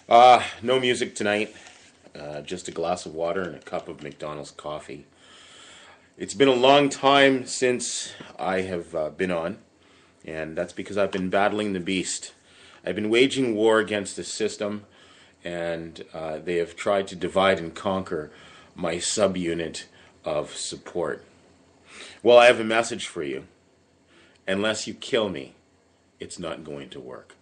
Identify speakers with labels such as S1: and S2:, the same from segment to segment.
S1: No music tonight. Just a glass of water and a cup of McDonald's coffee. It's been a long time since I have been on, and that's because I've been battling the beast. I've been waging war against the system, and they have tried to divide and conquer my subunit of support. Well, I have a message for you. Unless you kill me, it's not going to work.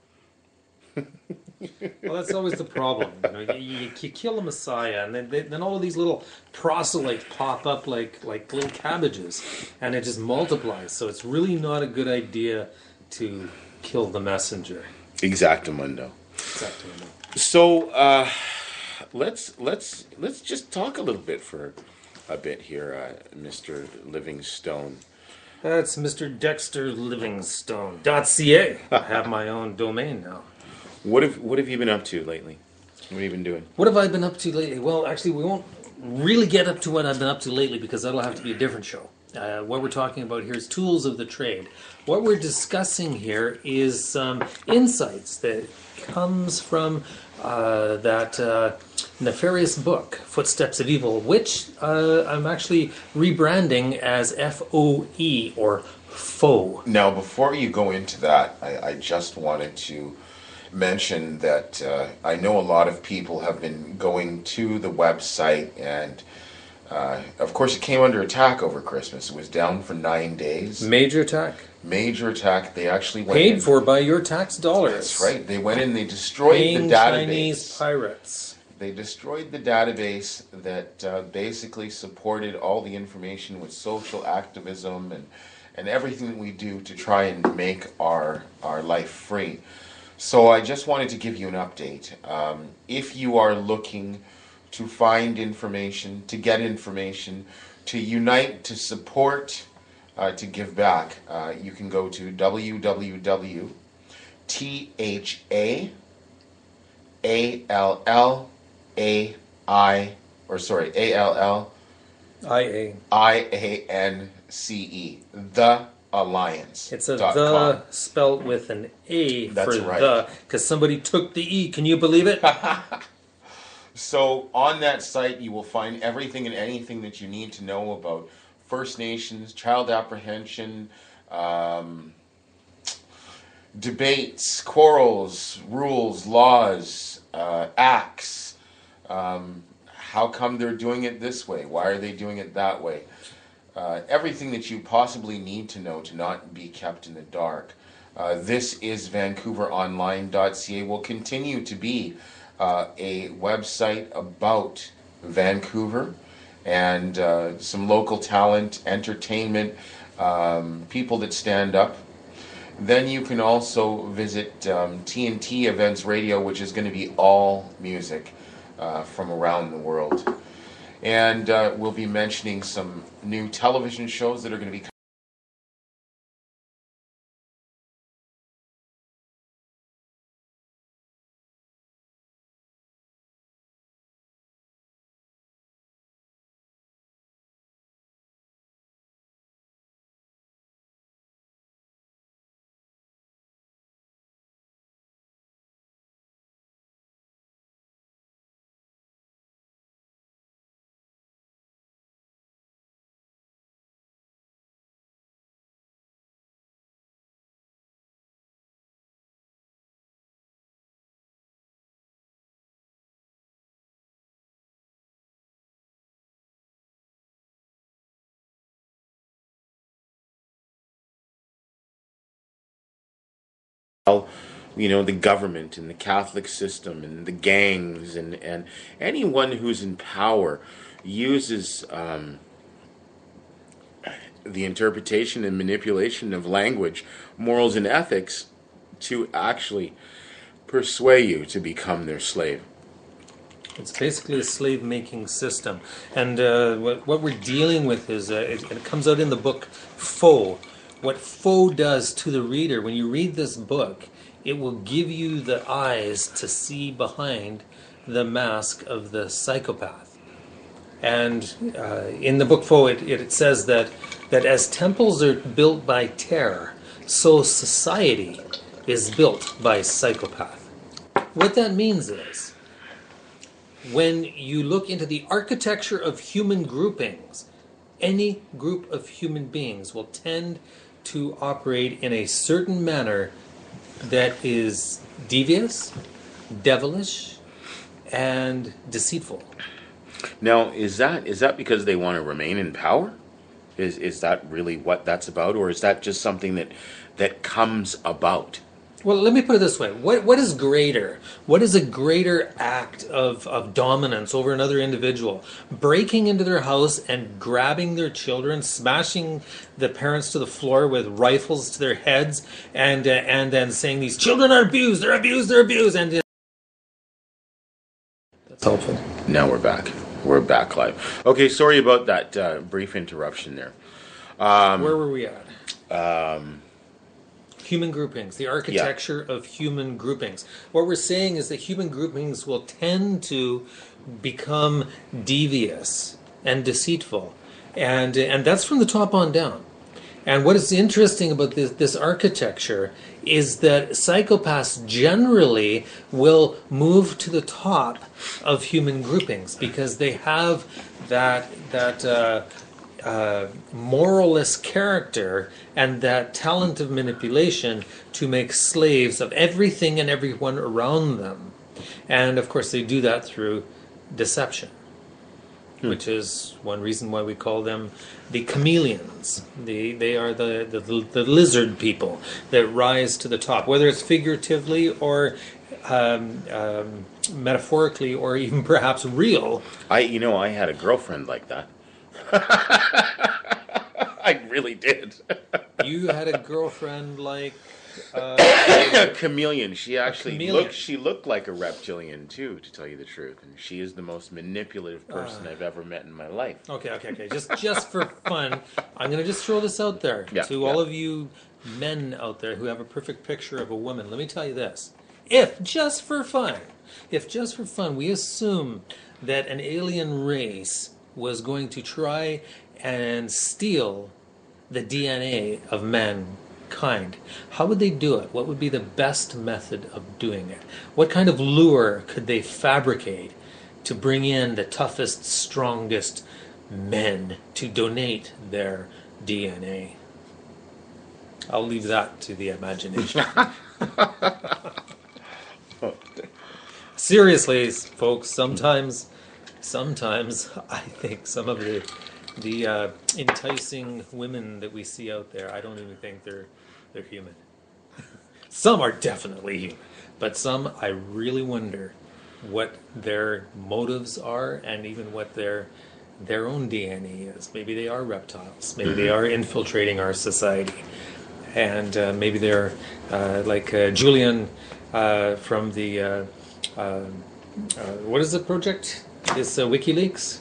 S2: Well, that's always the problem. You kill a Messiah, and then all of these little proselytes pop up like little cabbages, and it just multiplies. So it's really not a good idea to kill the messenger.
S1: Exactamundo.
S2: Exactly.
S1: So let's just talk a little bit for a bit here, Mr. Livingstone.
S2: That's Mr. Dexter Livingstone.ca. I have my own domain now.
S1: What have you been up to lately? What have you been doing?
S2: What have I been up to lately? Well, actually, we won't really get up to what I've been up to lately because that'll have to be a different show. What we're talking about here is tools of the trade. What we're discussing here is some insights that comes from that nefarious book, Footsteps of Evil, which I'm actually rebranding as FOE, or Foe.
S3: Now, before you go into that, I just wanted to mention that I know a lot of people have been going to the website, and of course it came under attack over Christmas. It was down for 9 days.
S2: Major attack.
S3: Major attack. They actually went
S2: paid for by your tax dollars.
S3: That's right. They went in, they destroyed
S2: Paying
S3: the database.
S2: Chinese pirates.
S3: They destroyed the database that basically supported all the information with social activism and everything that we do to try and make our life free. So I just wanted to give you an update. If you are looking to find information, to get information, to unite, to support, to give back, you can go to ALLIANCE, the Alliance.
S2: It's a the spelt with an A. That's for right. The, because somebody took the E. Can you believe it?
S3: So on that site you will find everything and anything that you need to know about First Nations, child apprehension, debates, quarrels, rules, laws, acts. How come they're doing it this way? Why are they doing it that way? Everything that you possibly need to know to not be kept in the dark. This is VancouverOnline.ca. Will continue to be a website about Vancouver and some local talent, entertainment, people that stand up. Then you can also visit TNT Events Radio, which is going to be all music from around the world. And we'll be mentioning some new television shows that are going to be
S1: the government and the Catholic system and the gangs and anyone who's in power uses the interpretation and manipulation of language, morals, and ethics to actually persuade you to become their slave.
S2: It's basically a slave-making system. And what we're dealing with is, it comes out in the book Foe. What Foe does to the reader, when you read this book, it will give you the eyes to see behind the mask of the psychopath. And in the book Foe, it says that as temples are built by terror, so society is built by psychopath. What that means is, when you look into the architecture of human groupings, any group of human beings will tend to operate in a certain manner that is devious, devilish, and deceitful.
S1: Now, is that because they want to remain in power? Is that really what that's about, or is that just something that comes about?
S2: Well, let me put it this way. What is greater? What is a greater act of dominance over another individual? Breaking into their house and grabbing their children, smashing the parents to the floor with rifles to their heads, and then saying, these children are abused, they're abused, they're abused. And that's helpful.
S1: Now we're back. We're back live. Okay, sorry about that brief interruption there.
S2: Where were we at? Human groupings, the architecture of human groupings. What we're saying is that human groupings will tend to become devious and deceitful. And that's from the top on down. And what is interesting about this architecture is that psychopaths generally will move to the top of human groupings because they have that moralless character and that talent of manipulation to make slaves of everything and everyone around them. And of course they do that through deception, which is one reason why we call them the chameleons. They are the lizard people that rise to the top, whether it's figuratively or metaphorically or even perhaps real.
S1: I had a girlfriend like that. I really did.
S2: You had a girlfriend like
S1: A chameleon. She actually
S2: chameleon.
S1: looked like a reptilian too, to tell you the truth. And she is the most manipulative person I've ever met in my life.
S2: Okay. Just for fun, I'm going to just throw this out there to all of you men out there who have a perfect picture of a woman. Let me tell you this: if just for fun, we assume that an alien race was going to try and steal the DNA of mankind, how would they do it? What would be the best method of doing it? What kind of lure could they fabricate to bring in the toughest, strongest men to donate their DNA? I'll leave that to the imagination. Seriously, folks, sometimes I think some of the enticing women that we see out there, I don't even think they're human. Some are definitely human, but some I really wonder what their motives are and even what their own DNA is. Maybe they are reptiles. Maybe they are infiltrating our society. And maybe they're like Julian from the what is the project? It's WikiLeaks.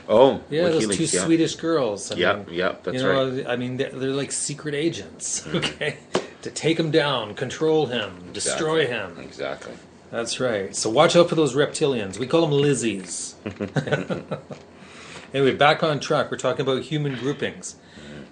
S1: Oh,
S2: yeah,
S1: WikiLeaks,
S2: those two Swedish girls.
S1: That's right.
S2: I mean, they're like secret agents. Okay, to take him down, control him, destroy him.
S1: Exactly.
S2: That's right. So watch out for those reptilians. We call them Lizzies. Anyway, back on track. We're talking about human groupings.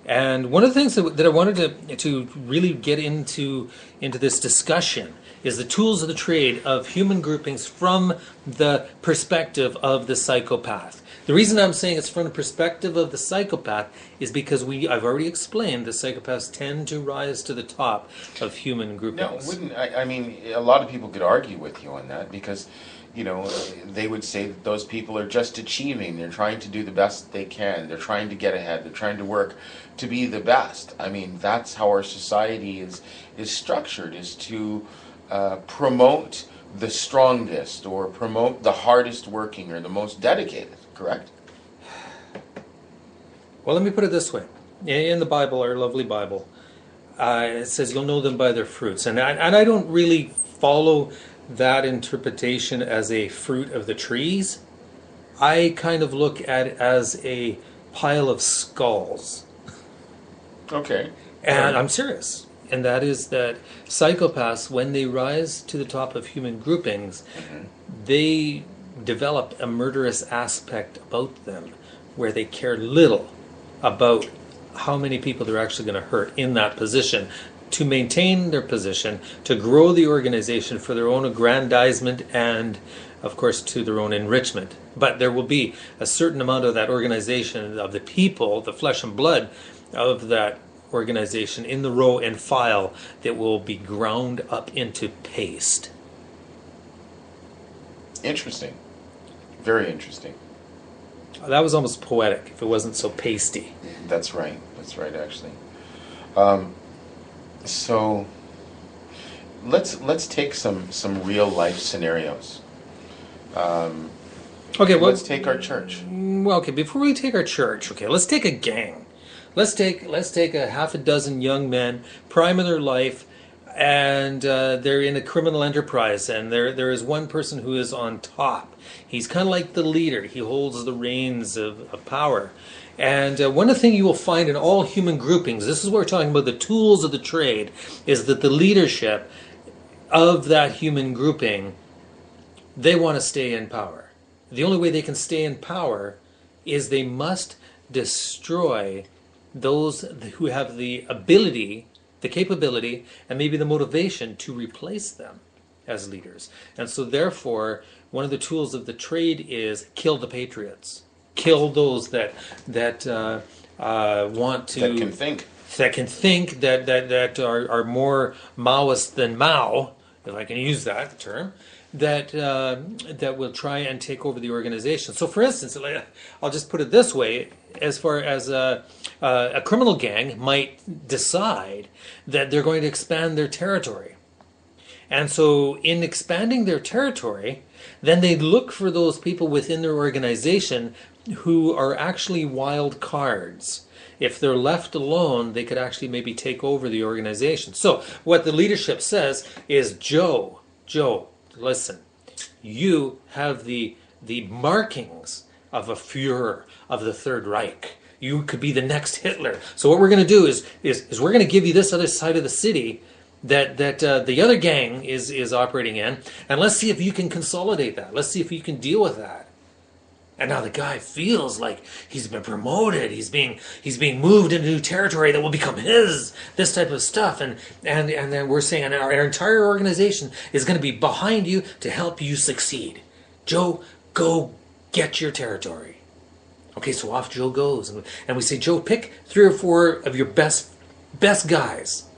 S2: And one of the things that I wanted to really get into this discussion is the tools of the trade of human groupings from the perspective of the psychopath. The reason I'm saying it's from the perspective of the psychopath is because I've already explained that psychopaths tend to rise to the top of human groupings.
S3: No, I mean, a lot of people could argue with you on that because, they would say that those people are just achieving. They're trying to do the best they can. They're trying to get ahead. They're trying to work to be the best. I mean, that's how our society is structured, is to promote the strongest or promote the hardest working or the most dedicated, correct?
S2: Well, let me put it this way. In the Bible, our lovely Bible, it says you'll know them by their fruits. And I don't really follow that interpretation as a fruit of the trees. I kind of look at it as a pile of skulls.
S3: Okay.
S2: And I'm serious. And that is that psychopaths, when they rise to the top of human groupings, they develop a murderous aspect about them where they care little about how many people they're actually going to hurt in that position. to maintain their position, to grow the organization for their own aggrandizement and, of course, to their own enrichment. But there will be a certain amount of that organization, of the people, the flesh and blood of that organization in the row and file, that will be ground up into paste.
S3: Interesting. Very interesting.
S2: That was almost poetic if it wasn't so pasty.
S3: That's right. That's right, actually. So let's take some real life scenarios.
S2: Okay, well,
S3: let's take our church.
S2: Well, okay, before we take our church, okay, let's take a gang. Let's take a half a dozen young men, prime of their life, and they're in a criminal enterprise, and there is one person who is on top. He's kind of like the leader. He holds the reins of power. And one of the things you will find in all human groupings, this is what we're talking about, the tools of the trade, is that the leadership of that human grouping, they want to stay in power. The only way they can stay in power is they must destroy those who have the ability, the capability, and maybe the motivation to replace them as leaders. And so therefore, one of the tools of the trade is kill the patriots. Kill those that want to...
S3: That can think.
S2: That are more Maoist than Mao, if I can use that term, that will try and take over the organization. So, for instance, I'll just put it this way: as far as a criminal gang might decide that they're going to expand their territory, and so in expanding their territory, then they look for those people within their organization who are actually wild cards. If they're left alone, they could actually maybe take over the organization. So what the leadership says is, Joe, listen, you have the markings of a Führer of the Third Reich. You could be the next Hitler. So what we're going to do is we're going to give you this other side of the city that the other gang is operating in, and let's see if you can consolidate that. Let's see if you can deal with that. And now the guy feels like he's been promoted. He's being moved into new territory that will become his. This type of stuff, and then we're saying our entire organization is going to be behind you to help you succeed. Joe, go get your territory. Okay, so off Joe goes, and we say, Joe, pick 3 or 4 of your best guys.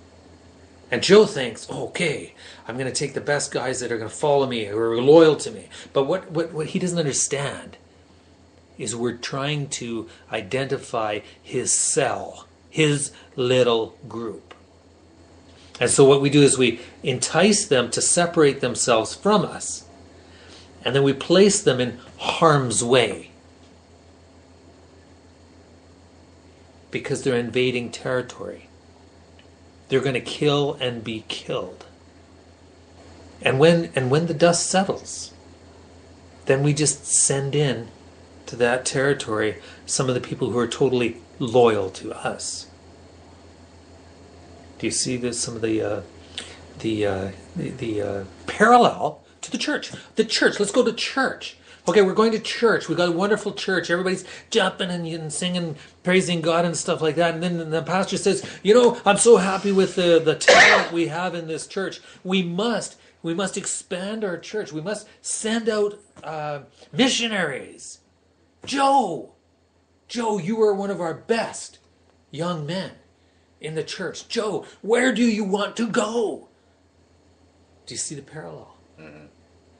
S2: And Joe thinks, okay, I'm going to take the best guys that are going to follow me, who are loyal to me. But what he doesn't understand is we're trying to identify his cell, his little group. And so what we do is we entice them to separate themselves from us, and then we place them in harm's way because they're invading territory. They're going to kill and be killed. And when the dust settles, then we just send in to that territory some of the people who are totally loyal to us. Do you see this? Some of the parallel to the church. The church. Let's go to church. Okay, we're going to church. We've got a wonderful church. Everybody's jumping and singing, praising God and stuff like that. And then the pastor says, I'm so happy with the talent we have in this church. We must expand our church. We must send out missionaries. Joe, you are one of our best young men in the church. Joe, where do you want to go? Do you see the parallel? Mm-hmm.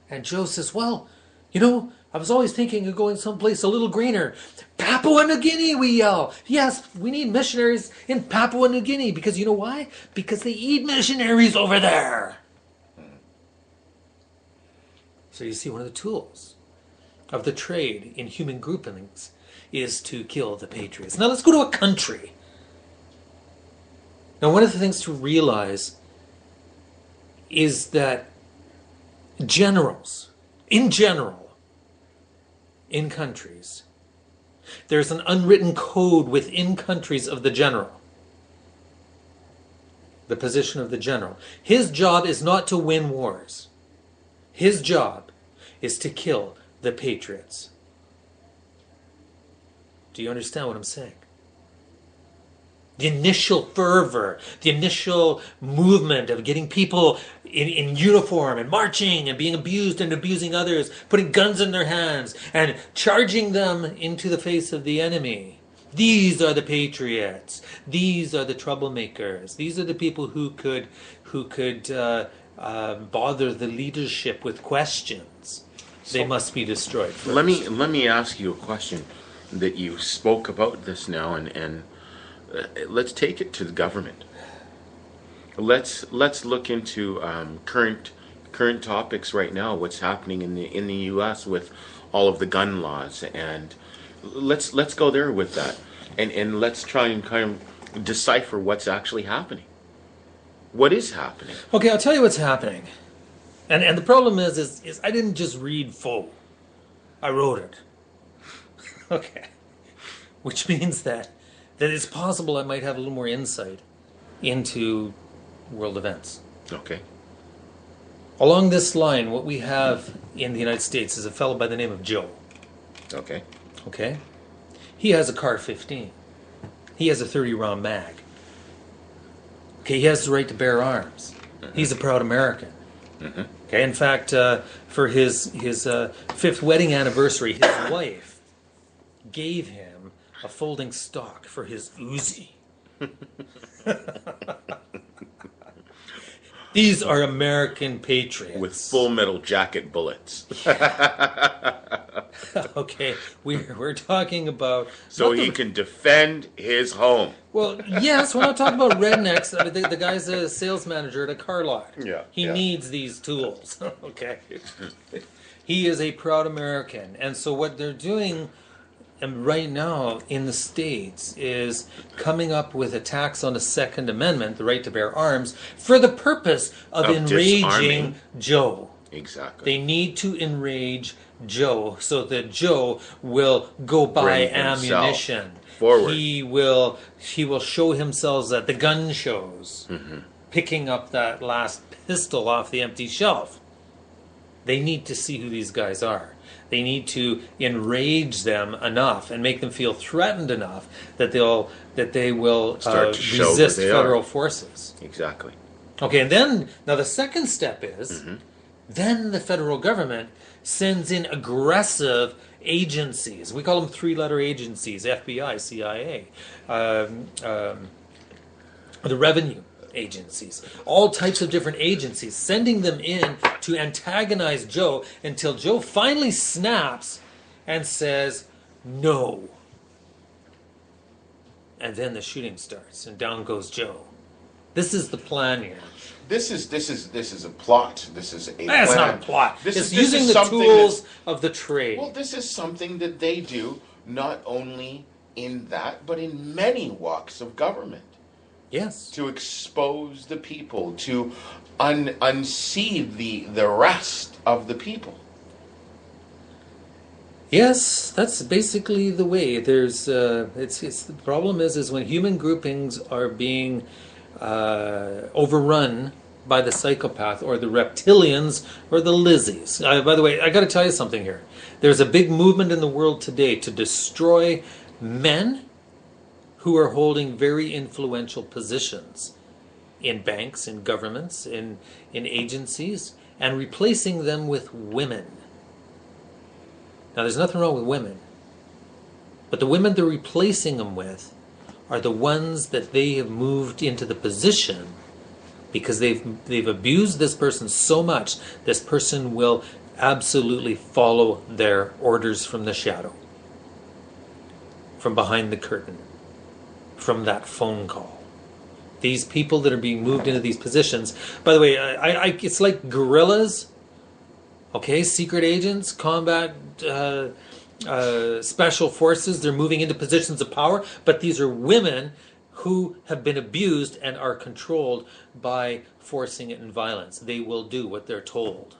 S2: And Joe says, well, I was always thinking of going someplace a little greener. Papua New Guinea, we yell. Yes, we need missionaries in Papua New Guinea. Because you know why? Because they eat missionaries over there. So you see, one of the tools of the trade in human groupings is to kill the patriots. Now let's go to a country. Now one of the things to realize is that generals, in general, in countries, there's an unwritten code within countries of the general. The position of the general. His job is not to win wars. His job is to kill the patriots. Do you understand what I'm saying? The initial fervor, the initial movement of getting people in uniform and marching and being abused and abusing others, putting guns in their hands and charging them into the face of the enemy. These are the patriots. These are the troublemakers. These are the people who could bother the leadership with questions. They must be destroyed first.
S1: Let me ask you a question that you spoke about this now, and let's take it to the government. Let's look into current topics right now. What's happening in the U.S. with all of the gun laws, and let's go there with that, and let's try and kind of decipher what's actually happening. What is happening?
S2: Okay, I'll tell you what's happening. And the problem is I didn't just read Faux. I wrote it. Okay. Which means that it's possible I might have a little more insight into world events.
S1: Okay.
S2: Along this line, what we have in the United States is a fellow by the name of Joe.
S1: Okay.
S2: Okay? He has a Car 15. He has a 30-round mag. Okay, he has the right to bear arms. Mm-hmm. He's a proud American. Mm-hmm. Okay, in fact, for his fifth wedding anniversary, his wife gave him a folding stock for his Uzi. These are American patriots.
S1: With full metal jacket bullets.
S2: Okay, we're talking about...
S1: So he can defend his home.
S2: Well, yes, we're not talking about rednecks. I mean, the guy's a sales manager at a car lot.
S1: Yeah.
S2: He needs these tools. Okay. He is a proud American. And so what they're doing right now in the States is coming up with a tax on the Second Amendment, the right to bear arms, for the purpose of enraging
S1: disarming.
S2: Joe.
S1: Exactly.
S2: They need to enrage Joe so that Joe will go buy
S1: Bring himself
S2: ammunition.
S1: forward.
S2: He will show himself at the gun shows, picking up that last pistol off the empty shelf. They need to see who these guys are. They need to enrage them enough and make them feel threatened enough that they will
S1: Start to show
S2: resist
S1: that they
S2: federal
S1: are.
S2: forces.
S1: Exactly.
S2: Okay, and then now the second step is then the federal government sends in aggressive agencies. We call them three-letter agencies: FBI, CIA, the revenue agencies, all types of different agencies, sending them in to antagonize Joe until Joe finally snaps and says no. And then the shooting starts, and down goes Joe. This is the plan here.
S3: This is a plot. This is a plan.
S2: That's not a plot.
S3: This
S2: It's
S3: is
S2: using the
S3: something
S2: tools of the trade.
S3: Well, this is something that they do not only in that, but in many walks of government.
S2: Yes.
S3: To expose the people, to unseat the rest of the people.
S2: Yes, that's basically the way. There's it's the problem is when human groupings are being overrun by the psychopath or the reptilians or the Lizzies. By the way, I got to tell you something here. There's a big movement in the world today to destroy men who are holding very influential positions in banks, in governments, in agencies, and replacing them with women. Now, there's nothing wrong with women, but the women they're replacing them with are the ones that they have moved into the position because they've abused this person so much, this person will absolutely follow their orders from the shadow, from behind the curtain, from that phone call. These people that are being moved into these positions, by the way, it's like guerrillas, okay, secret agents, combat special forces, they're moving into positions of power, but these are women who have been abused and are controlled by forcing it in violence. They will do what they're told.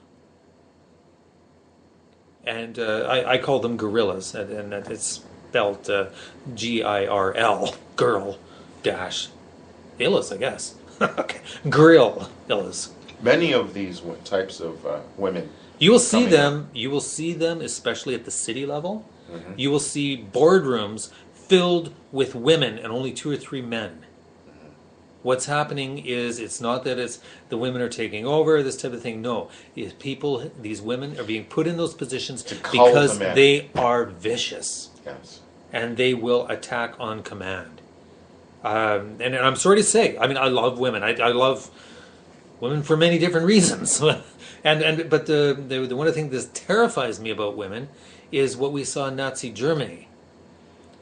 S2: And I call them guerrillas, and it's spelled G-I-R-L, girl, dash, illas, I guess. Okay, grill, illas.
S3: Many of these types of women.
S2: You will see them. You will see them, especially at the city level. Mm-hmm. You will see boardrooms filled with women and only 2 or 3 men. What's happening is it's not that it's the women are taking over, this type of thing. No, these women are being put in those positions because they are vicious.
S3: Yes.
S2: And they will attack on command. And I'm sorry to say, I mean, I love women. I love women for many different reasons. But the one of the things that terrifies me about women is what we saw in Nazi Germany.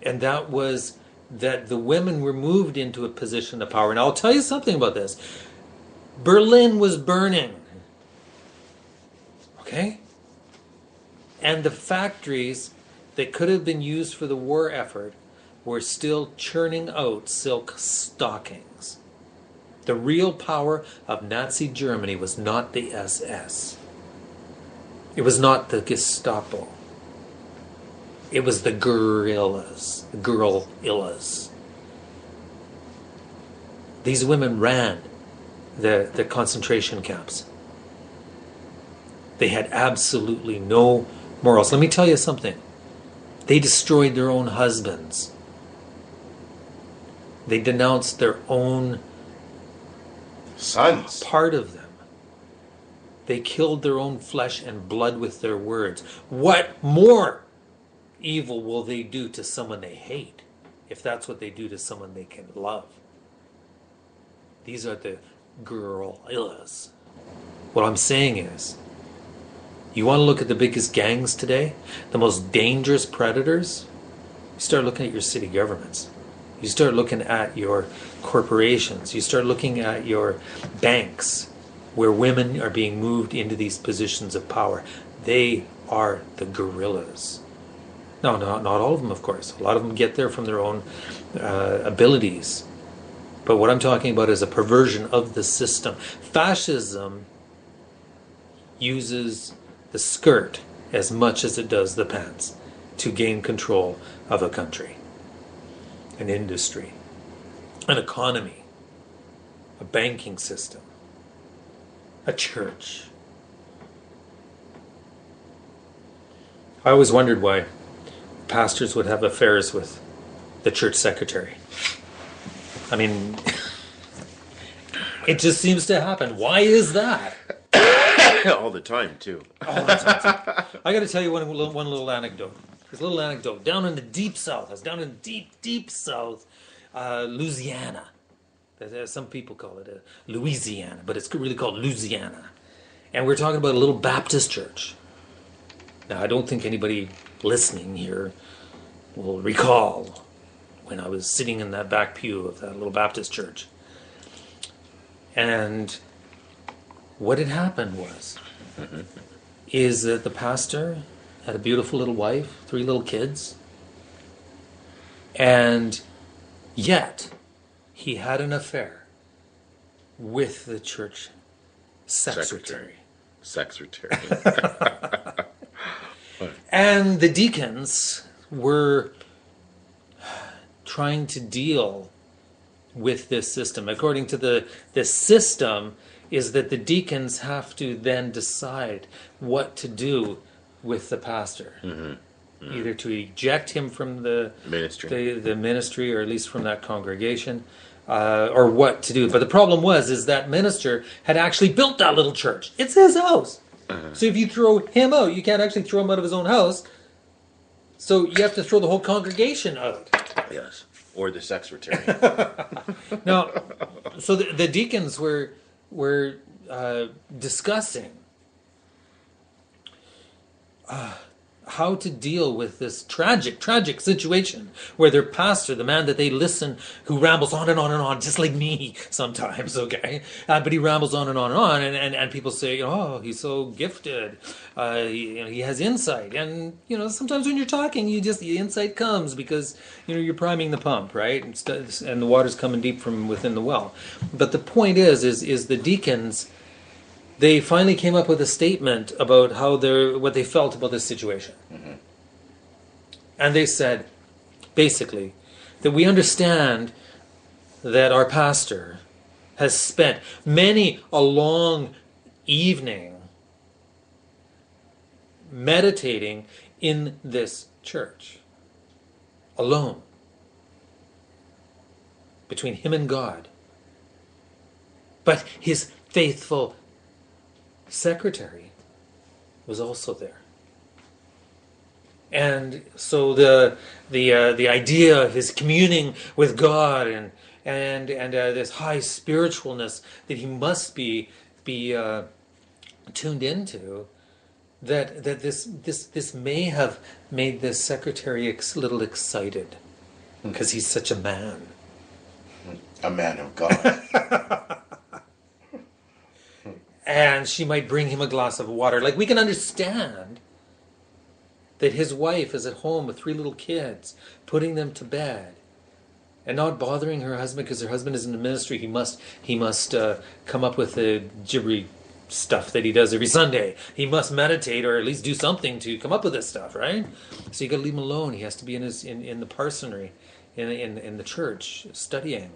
S2: And that was that the women were moved into a position of power. And I'll tell you something about this. Berlin was burning. Okay? And the factories that could have been used for the war effort were still churning out silk stockings. The real power of Nazi Germany was not the SS. It was not the Gestapo. It was the guerrillas, the girl-illas. These women ran the concentration camps. They had absolutely no morals. Let me tell you something. They destroyed their own husbands. They denounced their own
S3: sons.
S2: Part of them. They killed their own flesh and blood with their words. What more evil will they do to someone they hate if that's what they do to someone they can love? These are the guerrillas. What I'm saying is, you want to look at the biggest gangs today? The most dangerous predators? You start looking at your city governments. You start looking at your corporations. You start looking at your banks where women are being moved into these positions of power. They are the guerrillas. No, not all of them, of course. A lot of them get there from their own abilities. But what I'm talking about is a perversion of the system. Fascism uses the skirt as much as it does the pants to gain control of a country, an industry, an economy, a banking system, a church. I always wondered why pastors would have affairs with the church secretary. I mean, it just seems to happen. Why is that?
S1: All the time, too.
S2: All the time. I got to tell you one little anecdote. This little anecdote. Down in the deep south. I was down in deep south, Louisiana. Some people call it Louisiana, but it's really called Louisiana. And we're talking about a little Baptist church. Now, I don't think anybody listening here will recall when I was sitting in that back pew of that little Baptist church. And what had happened is that the pastor had a beautiful little wife, 3 little kids, and yet he had an affair with the church secretary. And the deacons were trying to deal with this system. According to the system is that the deacons have to then decide what to do with the pastor. Either to eject him from the ministry, or at least from that congregation, or what to do. But the problem is that minister had actually built that little church. It's his house. So if you throw him out, you can't actually throw him out of his own house. So you have to throw the whole congregation out.
S1: Yes, or the secretary.
S2: Now, so the deacons were discussing how to deal with this tragic situation where their pastor, the man that they listen, who rambles on and on and on, just like me sometimes, okay? But he rambles on and on and on, and people say, oh, he's so gifted. He has insight. And, sometimes when you're talking, the insight comes because, you're priming the pump, right? And the water's coming deep from within the well. But the point is the deacons, they finally came up with a statement about what they felt about this situation. And they said, basically, that we understand that our pastor has spent many a long evening meditating in this church, alone, between him and God. But his faithful secretary was also there. And so the idea of his communing with God and this high spiritualness that he must be tuned into, that this may have made this secretary a little excited because he's such a man.
S3: A man of God.
S2: And she might bring him a glass of water. Like, we can understand that his wife is at home with 3 little kids, putting them to bed, and not bothering her husband because her husband is in the ministry. He must come up with the gibbery stuff that he does every Sunday. He must meditate or at least do something to come up with this stuff, right? So you got to leave him alone. He has to be in the parsonry, in the church, studying.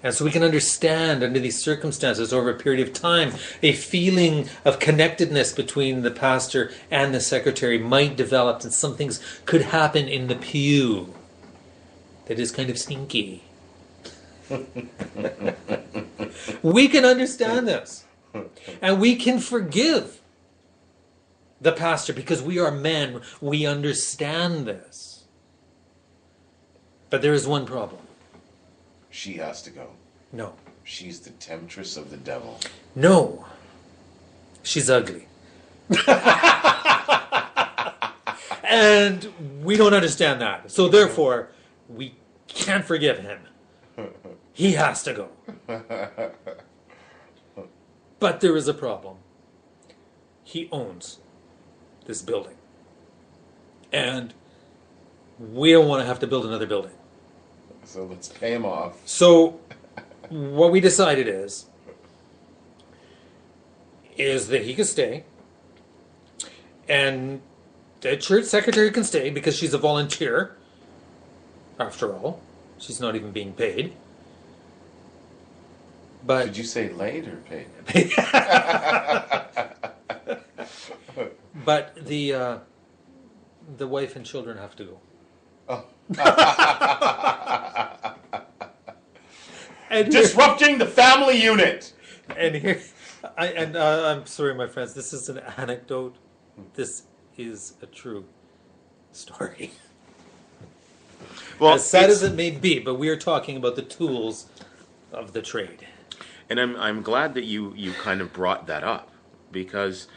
S2: And so we can understand, under these circumstances, over a period of time, a feeling of connectedness between the pastor and the secretary might develop, and some things could happen in the pew that is kind of stinky. We can understand this. And we can forgive the pastor because we are men. We understand this. But there is one problem.
S3: She has to go.
S2: No.
S3: She's the temptress of the devil.
S2: No. She's ugly. And we don't understand that. So therefore, we can't forgive him. He has to go. But there is a problem. He owns this building. And we don't want to have to build another building.
S3: So let's pay him off.
S2: So what we decided is that he can stay, and the church secretary can stay because she's a volunteer. After all, she's not even being paid. But
S3: did you say late or paid?
S2: But the wife and children have to go.
S3: Oh.
S2: And
S3: disrupting the family unit.
S2: And here, I'm sorry, my friends. This is an anecdote. This is a true story.
S1: Well,
S2: as sad as it may be, but we are talking about the tools of the trade.
S1: And I'm glad that you kind of brought that up, because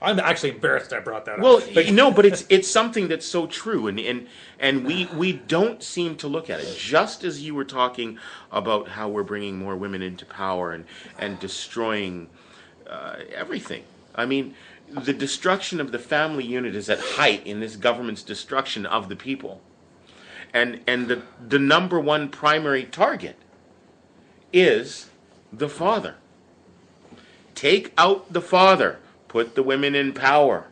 S2: I'm actually embarrassed I brought that up.
S1: Well, no, but it's something that's so true, and we don't seem to look at it. Just as you were talking about how we're bringing more women into power and destroying everything. I mean, the destruction of the family unit is at height in this government's destruction of the people, and the number one primary target is the father. Take out the father. Put the women in power.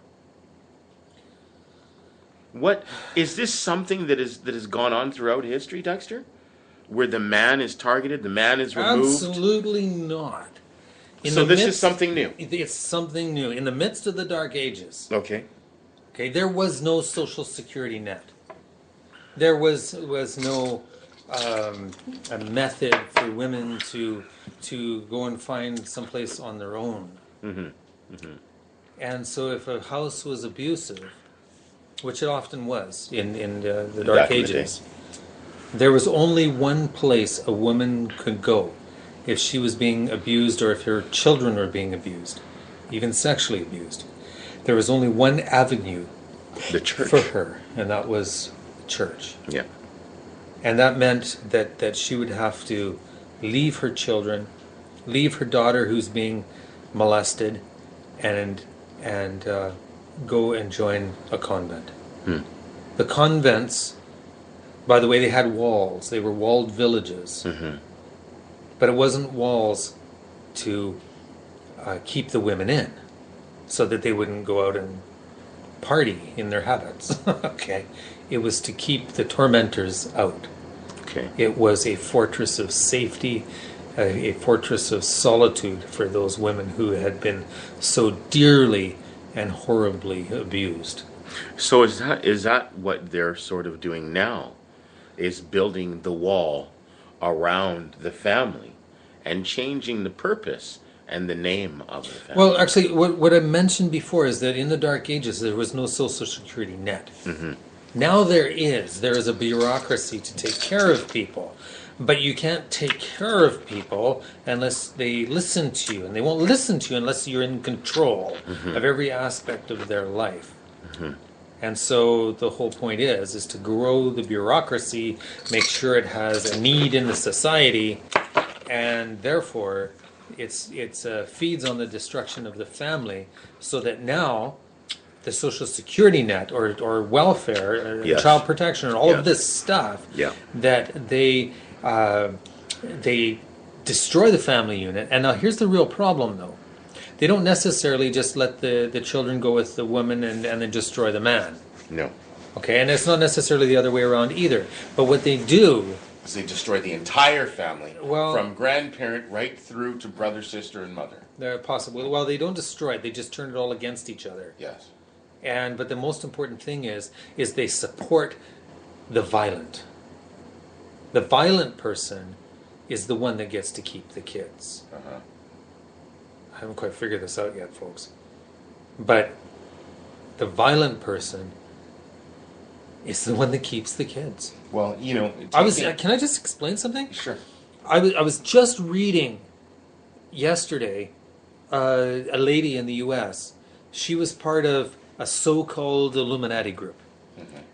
S1: What is this? Something that has gone on throughout history, Dexter, where the man is targeted, the man is removed?
S2: Absolutely not.
S1: So this is something new.
S2: It's something new. In the midst of the Dark Ages,
S1: Okay,
S2: there was no social security net. There was no a method for women to go and find someplace on their own.
S1: Mm-hmm. Mm-hmm.
S2: And so if a house was abusive, which it often was in the Dark Ages, there was only one place a woman could go if she was being abused or if her children were being abused, even sexually abused. There was only one avenue
S1: the church
S2: for her, and that was the church.
S1: Yeah.
S2: And that meant that she would have to leave her children, leave her daughter who's being molested, and go and join a convent. The convents, by the way, they had walls. They were walled villages.
S1: Mm-hmm.
S2: But it wasn't walls to keep the women in so that they wouldn't go out and party in their habits. Okay. It was to keep the tormentors out.
S1: Okay.
S2: It was a fortress of safety, a fortress of solitude for those women who had been so dearly and horribly abused.
S1: So is that what they're sort of doing now? Is building the wall around the family and changing the purpose and the name of the family.
S2: Well, actually, what I mentioned before is that in the Dark Ages there was no Social Security net.
S1: Mm-hmm.
S2: Now there is. There is a bureaucracy to take care of people. But you can't take care of people unless they listen to you. And they won't listen to you unless you're in control of every aspect of their life. And so the whole point is to grow the bureaucracy, make sure it has a need in the society, and therefore it feeds on the destruction of the family, so that now the Social Security net or welfare,
S1: Yes.
S2: child protection, and all
S1: Yes.
S2: of this stuff,
S1: Yeah.
S2: that they destroy the family unit. And now here's the real problem, though. They don't necessarily just let the children go with the woman and then destroy the man.
S1: No.
S2: Okay, and it's not necessarily the other way around either. But what they do,
S3: Because they destroy the entire family,
S2: Well-
S3: from grandparent right through to brother, sister, and mother.
S2: they're possibly, well, they don't destroy it. They just turn it all against each other.
S3: Yes.
S2: But the most important thing is they support the violent. The violent person is the one that gets to keep the kids.
S3: Uh-huh.
S2: I haven't quite figured this out yet, folks. But the violent person is the one that keeps the kids.
S3: Well, you know,
S2: Can I just explain something?
S3: Sure.
S2: I was just reading yesterday a lady in the U.S. She was part of a so-called Illuminati group.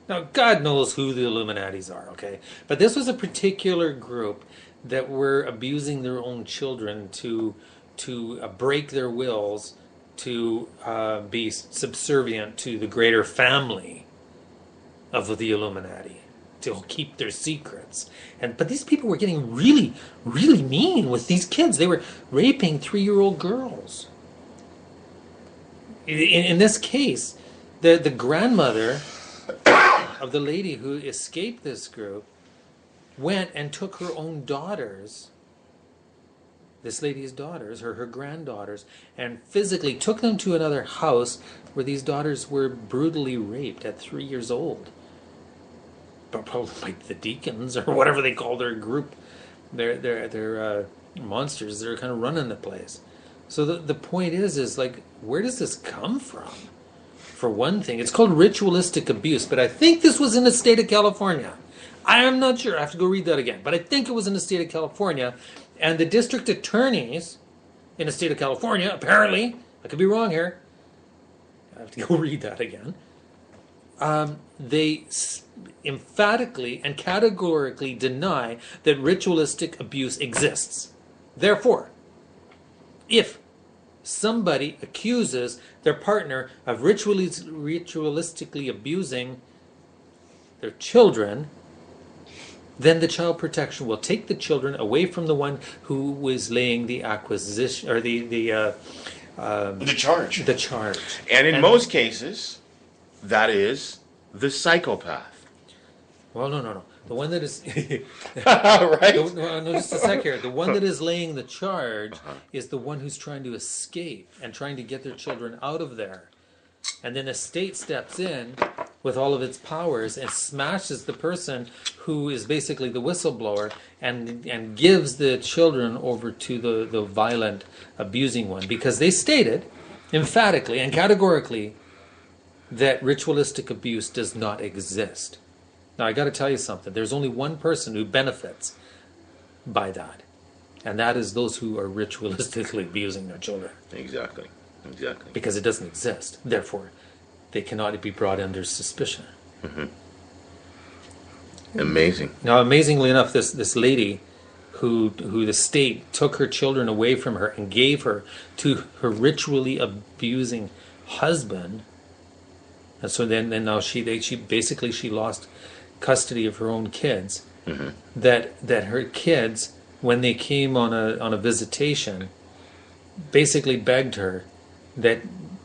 S2: Now, God knows who the Illuminatis are, okay? But this was a particular group that were abusing their own children to break their wills, to be subservient to the greater family of the Illuminati, to keep their secrets. But these people were getting really, really mean with these kids. They were raping 3-year-old girls. In this case, the grandmother of the lady who escaped this group went and took her own daughters, this lady's daughters, her granddaughters, and physically took them to another house where these daughters were brutally raped at 3 years old. But probably by the deacons or whatever they call their group. They're monsters. They're kind of running the place. So the point is like, where does this come from? For one thing, it's called ritualistic abuse, but I think this was in the state of California. I am not sure. I have to go read that again. But I think it was in the state of California. And the district attorneys in the state of California, apparently, I could be wrong here. I have to go read that again. They emphatically and categorically deny that ritualistic abuse exists. Therefore, if somebody accuses their partner of ritualistically abusing their children, then the child protection will take the children away from the one who was laying the acquisition or the
S3: charge.
S2: The charge.
S1: And in most cases, that is the psychopath.
S2: Well, no. The one that is
S1: Right?
S2: no, just a sec here. The one that is laying the charge is the one who's trying to escape and trying to get their children out of there. And then the state steps in with all of its powers and smashes the person who is basically the whistleblower and gives the children over to the violent, abusing one. Because they stated emphatically and categorically that ritualistic abuse does not exist. Now, I got to tell you something. There's only one person who benefits by that, and that is those who are ritualistically abusing their children.
S1: Exactly.
S2: Because it doesn't exist. Therefore, they cannot be brought under suspicion.
S1: Amazing.
S2: Now, amazingly enough, this lady who the state took her children away from her and gave her to her ritually abusing husband, and so then now she basically lost custody of her own kids. That her kids, when they came on a visitation, basically begged her that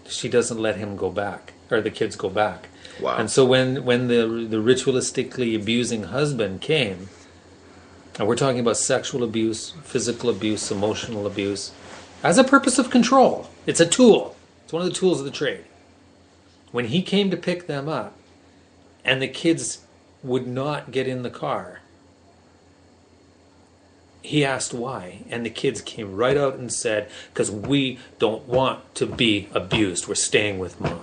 S2: she doesn't let him go back, or the kids go back.
S1: Wow.
S2: And so when the ritualistically abusing husband came, and we're talking about sexual abuse, physical abuse, emotional abuse, as a purpose of control. It's a tool. It's one of the tools of the trade. When he came to pick them up, and the kids would not get in the car, He asked why, and the kids came right out and said, because we don't want to be abused. We're staying with Mom.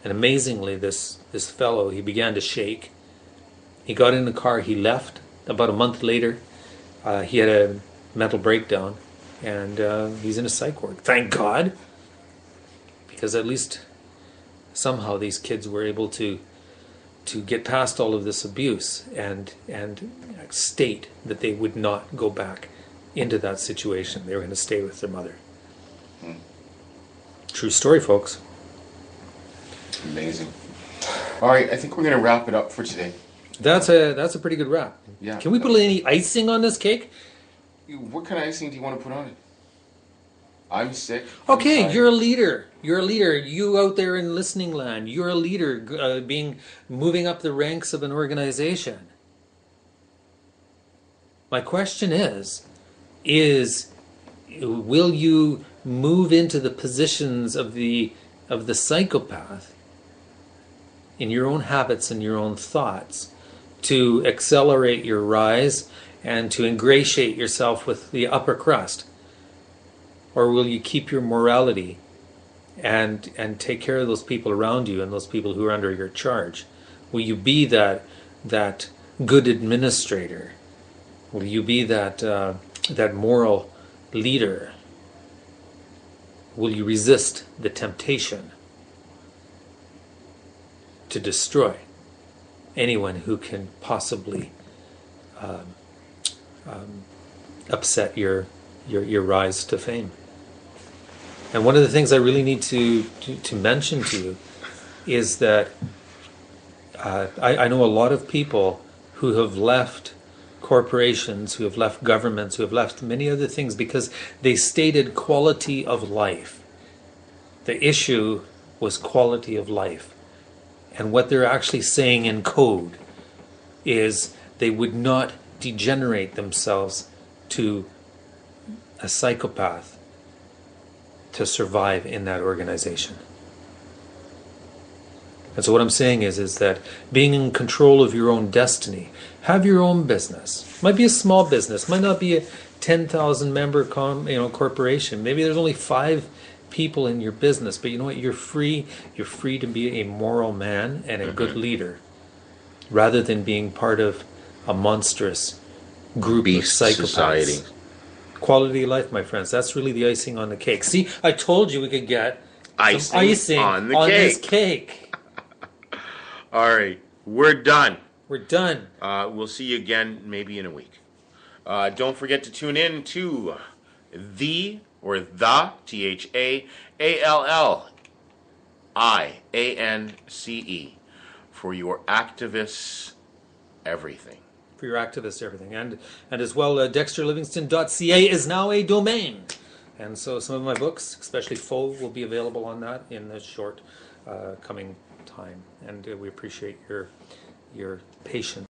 S2: And amazingly, this fellow, he began to shake. He got in the car, he left. About a month later, he had a mental breakdown, and he's in a psych ward. Thank God! Because at least somehow these kids were able to get past all of this abuse and state that they would not go back into that situation. They were going to stay with their mother. True story, folks.
S3: Amazing. All right, I think we're going to wrap it up for today.
S2: That's a pretty good wrap.
S3: Yeah.
S2: Can we put any icing on this cake?
S3: What kind of icing do you want to put on it? I'm sick.
S2: Okay, you're a leader. You're a leader. You out there in listening land. You're a leader, moving up the ranks of an organization. My question is, will you move into the positions of the psychopath in your own habits and your own thoughts to accelerate your rise and to ingratiate yourself with the upper crust? Or will you keep your morality and take care of those people around you and those people who are under your charge? Will you be that good administrator? Will you be that moral leader? Will you resist the temptation to destroy anyone who can possibly upset your rise to fame? And one of the things I really need to mention to you is that I know a lot of people who have left corporations, who have left governments, who have left many other things because they stated quality of life. The issue was quality of life. And what they're actually saying in code is they would not degenerate themselves to a psychopath to survive in that organization. And so what I'm saying is that being in control of your own destiny, have your own business. Might be a small business, might not be a 10,000 member corporation. Maybe there's only 5 people in your business, but you know what? You're free to be a moral man and a good leader, rather than being part of a monstrous group of psychopaths.
S1: Society.
S2: Quality of life, my friends. That's really the icing on the cake. See, I told you we could get some icing on this cake.
S1: All right, we're done.
S2: We're done.
S1: We'll see you again maybe in a week. Don't forget to tune in to the THAALLIANCE for your activists everything.
S2: For your activists everything. And as well, dexterlivingston.ca is now a domain. And so some of my books, especially Faux, will be available on that in the short coming time. And we appreciate your patience.